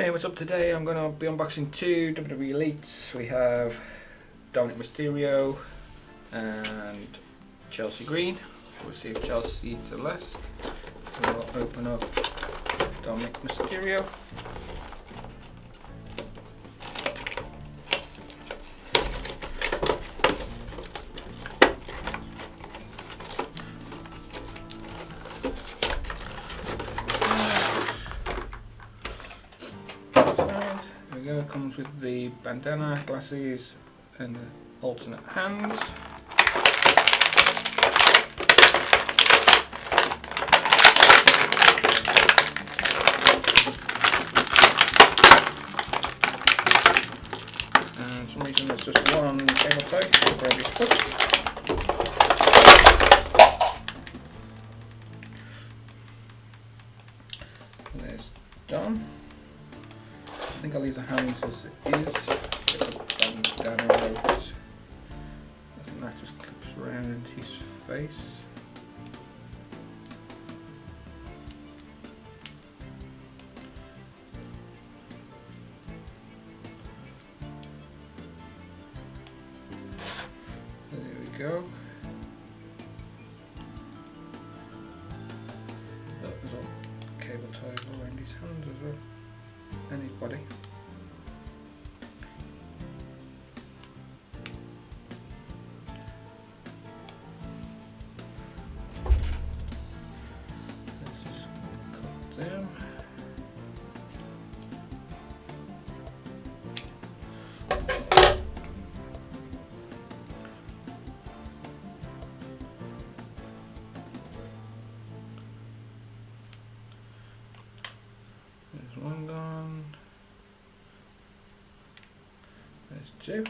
Hey, what's up today? I'm going to be unboxing two WWE Elites. We have Dominik Mysterio and Chelsea Green. We'll see if Chelsea to less. We'll open up Dominik Mysterio. There we go, comes with the bandana, glasses and the alternate hands. And for some reason there's just one cable tie for every foot. There's done. I think I'll leave the hands as it is. Bandana out. I think that just clips around his face. There we go. There's a cable tie around his hands as well. Anybody. Let's just cut them. There's one gone. There's two.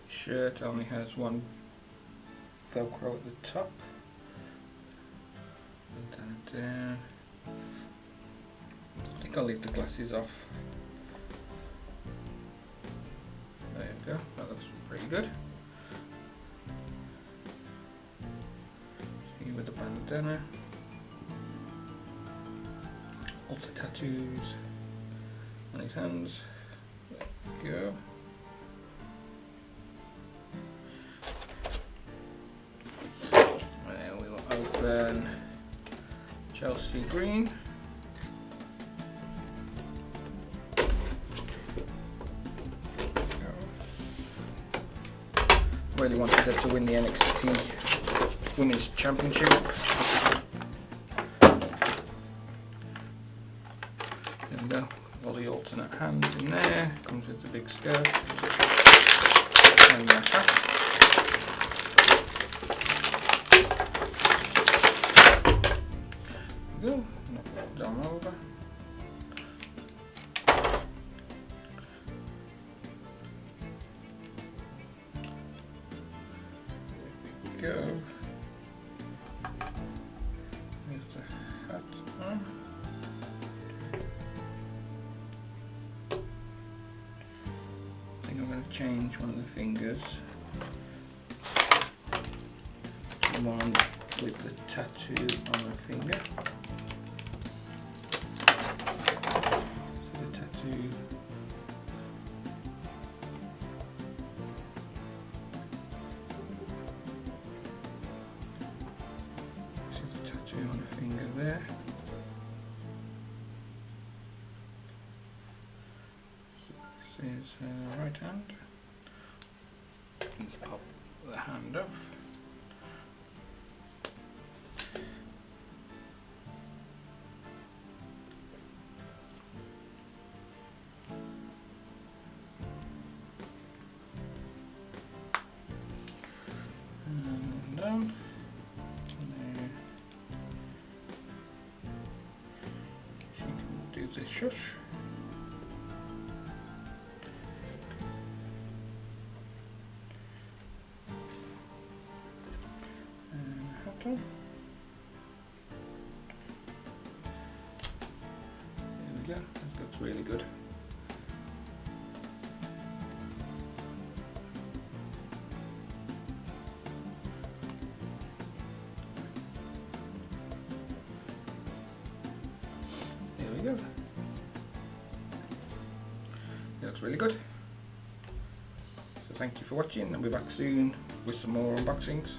Shirt only has one Velcro at the top. And down. I think I'll leave the glasses off. There you go. That looks pretty good. See with the bandana. Alter tattoos on his hands. There we go. And we will open Chelsea Green. Really wanted her to win the NXT Women's Championship. There we go. All the alternate hands in there. Comes with the big skirt and the hat. There we go. Knock that down over. There we go. There's the hat on. I'm going to change one of the fingers to the one with the tattoo on the finger. So the tattoo on the finger there. This is her right hand. Let's pop the hand up. And down. There. She can do the shush. There we go, that looks really good. There we go. looks really good. So thank you for watching. I'll be back soon with some more unboxings.